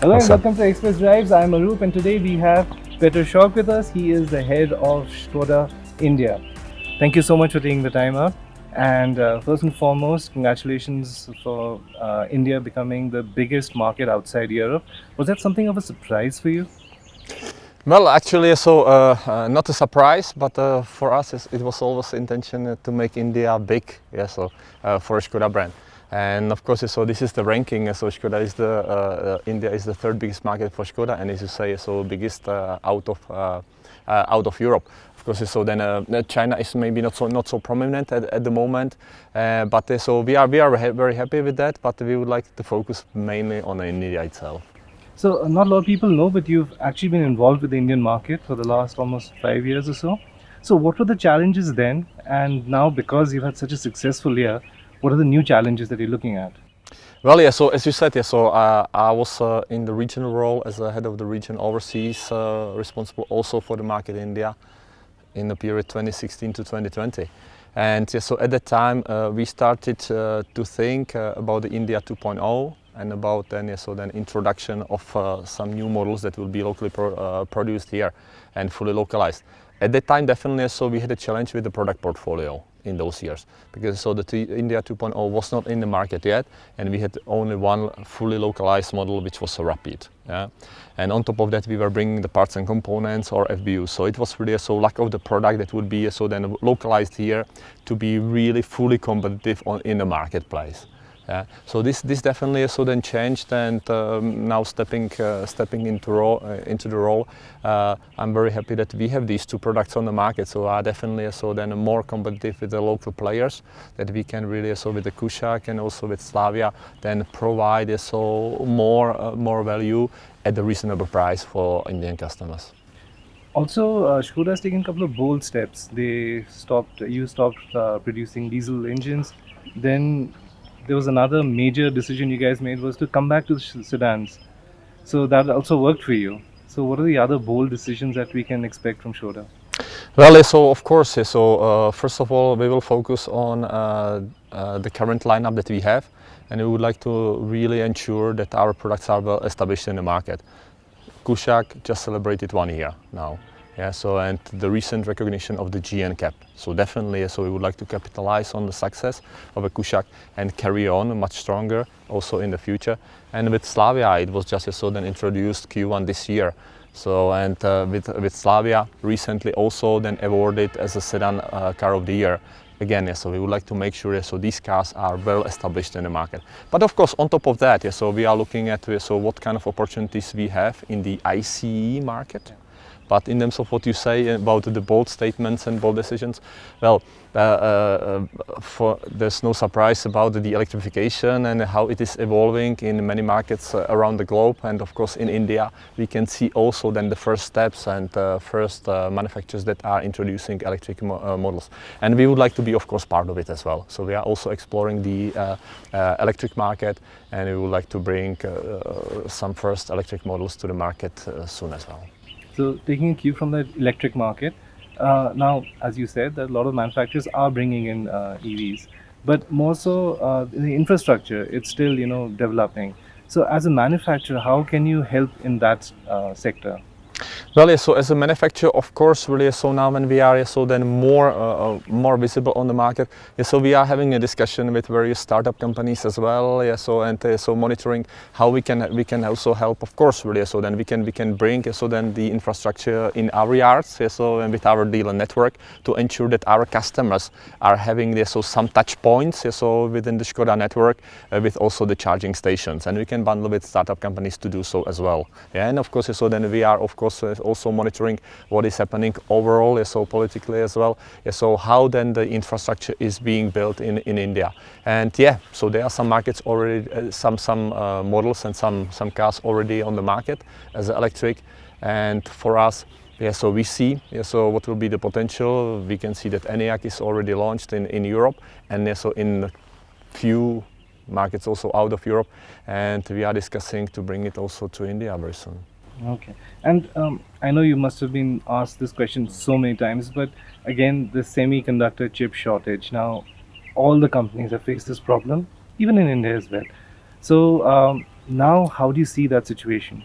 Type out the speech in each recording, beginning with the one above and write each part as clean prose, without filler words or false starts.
Hello and welcome to Express Drives. I'm Arup and today we have Petr Solc with us. He is the head of Skoda India. Thank you so much for taking the time out. And first and foremost, congratulations for India becoming the biggest market outside Europe. Was that something of a surprise for you? Well, actually, not a surprise, but for us it was always intention to make India big, for a Skoda brand. And of course, so this is the ranking. So Skoda is India is the third biggest market for Skoda, and as you say, so biggest out of Europe. Of course, so then China is maybe not so prominent at the moment, but so we are very happy with that. But we would like to focus mainly on India itself. So not a lot of people know, but you've actually been involved with the Indian market for the last almost 5 years or so. So what were the challenges then? And now, because you've had such a successful year, what are the new challenges that you're looking at? Well, yeah, so as you said, I was in the regional role as the head of the region overseas, responsible also for the market in India in the period 2016 to 2020. And so at that time, we started to think about the India 2.0 and about then introduction of some new models that will be locally produced here and fully localized. At that time, definitely, so we had a challenge with the product portfolio in those years, because so the India 2.0 was not in the market yet, and we had only one fully localized model, which was a Rapid. Yeah? And on top of that, we were bringing the parts and components or FBUs. So it was really lack of the product that would be then localized here to be really fully competitive in the marketplace. Yeah. So this definitely then changed, and now stepping into the role, I'm very happy that we have these two products on the market. So are definitely then more competitive with the local players, that we can really with the Kushaq and also with Slavia then provide more value at a reasonable price for Indian customers. Also, Skoda has taken a couple of bold steps. You stopped producing diesel engines. Then there was another major decision you guys made, was to come back to sedans. So that also worked for you. So what are the other bold decisions that we can expect from Skoda? Well, so of course, first of all, we will focus on the current lineup that we have, and we would like to really ensure that our products are well established in the market. Kushaq just celebrated 1 year now. Yeah, so and the recent recognition of the GN cap. So definitely, so we would like to capitalize on the success of a Kushaq and carry on much stronger also in the future. And with Slavia, it was just then introduced Q1 this year. So and with Slavia recently also then awarded as a sedan car of the year. Again, so we would like to make sure so these cars are well established in the market. But of course, on top of that, so we are looking at what kind of opportunities we have in the ICE market. But in terms of what you say about the bold statements and bold decisions, well, there's no surprise about the electrification and how it is evolving in many markets around the globe. And of course, in India, we can see also then the first steps and first manufacturers that are introducing electric models. And we would like to be, of course, part of it as well. So we are also exploring the electric market, and we would like to bring some first electric models to the market soon as well. So taking a cue from the electric market, now, as you said, that a lot of manufacturers are bringing in EVs, but more so the infrastructure, it's still developing. So as a manufacturer, how can you help in that sector? Well, so as a manufacturer, of course, really, so now when we are then more visible on the market, so we are having a discussion with various startup companies as well, so monitoring how we can also help, of course, really, so then we can bring then the infrastructure in our yards, so and with our dealer network to ensure that our customers are having some touch points, so within the Skoda network with also the charging stations, and we can bundle with startup companies to do so as well. Yeah, and of course, so then we are of course also monitoring what is happening overall, so politically as well, so how then the infrastructure is being built in India. And yeah, so there are some markets already, some models and some cars already on the market as electric, and for us, so we see so what will be the potential. We can see that ENIAC is already launched in Europe, and so in few markets also out of Europe, and we are discussing to bring it also to India very soon. Okay. And I know you must have been asked this question so many times, but again, the semiconductor chip shortage. Now, all the companies have faced this problem, even in India as well. So, now how do you see that situation?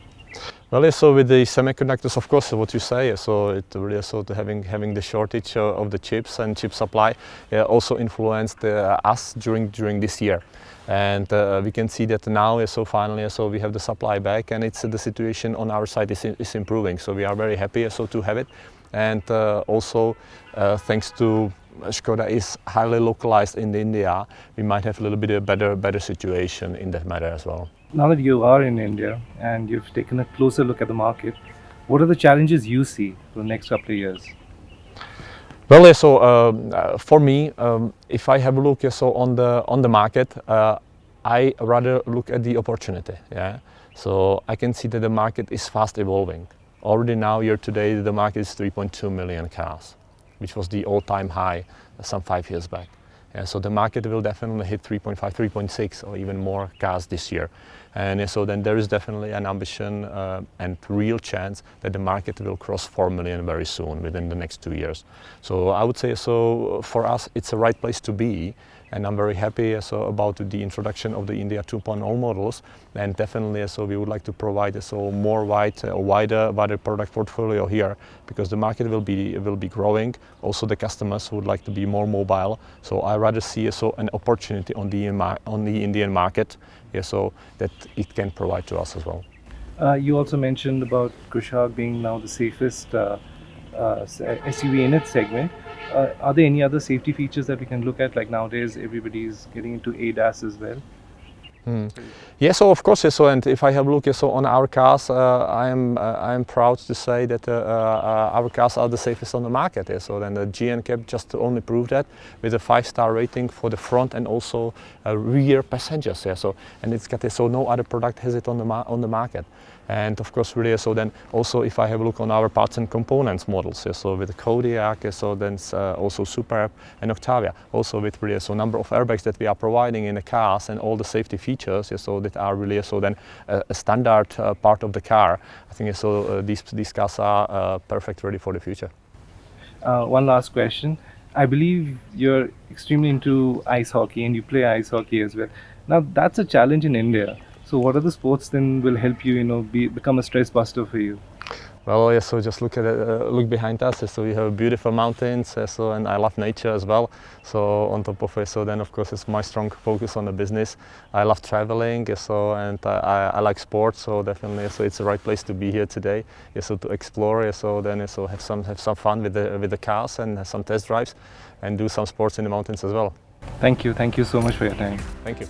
Well, yeah, so with the semiconductors, of course, what you say, so it really so to having the shortage of the chips and chip supply also influenced us during this year. And we can see that now, so finally, so we have the supply back, and it's the situation on our side is improving. So we are very happy so to have it, and also thanks to Skoda is highly localized in India, we might have a little bit of better situation in that matter as well. Now that you are in India and you've taken a closer look at the market, what are the challenges you see for the next couple of years? Well, yeah, so for me, if I have a look so on the market, I rather look at the opportunity. Yeah, so I can see that the market is fast evolving. Already now, year to date, the market is 3.2 million cars, which was the all-time high some 5 years back. Yeah, so the market will definitely hit 3.5, 3.6 or even more cars this year. And so then there is definitely an ambition and real chance that the market will cross 4 million very soon within the next 2 years. So I would say so for us it's the right place to be, and I'm very happy so about the introduction of the India 2.0 models, and definitely so we would like to provide so more wider product portfolio here, because the market will be growing. Also the customers would like to be more mobile, so I rather see so an opportunity on the Indian market, yeah, so that it can provide to us as well. You also mentioned about Kushaq being now the safest SUV in its segment. Are there any other safety features that we can look at? Like nowadays, everybody's getting into ADAS as well. Yeah, so of course, yeah, so and if I have a look so on our cars, I am proud to say that our cars are the safest on the market. Yeah. So then the GNCAP just only proved that with a 5-star rating for the front and also rear passengers. Yeah. So and it's got so no other product has it on the market. And of course, really, so then also if I have a look on our parts and components models, yeah, so with the Kodiaq, yeah, so then also Superb and Octavia, also with really so number of airbags that we are providing in the cars and all the safety features, yeah, so that are really so then a standard part of the car. I think so these cars are perfect ready for the future. One last question. I believe you're extremely into ice hockey and you play ice hockey as well. Now, that's a challenge in India. So, what are the sports then will help you, become a stress buster for you? Well, yeah, so just look at it, look behind us. So we have beautiful mountains, so and I love nature as well. So on top of it, so then of course it's my strong focus on the business. I love traveling, so and I like sports. So definitely, so it's the right place to be here today. Yeah, so to explore, so then so have some fun with the cars and have some test drives, and do some sports in the mountains as well. Thank you. Thank you so much for your time. Thank you.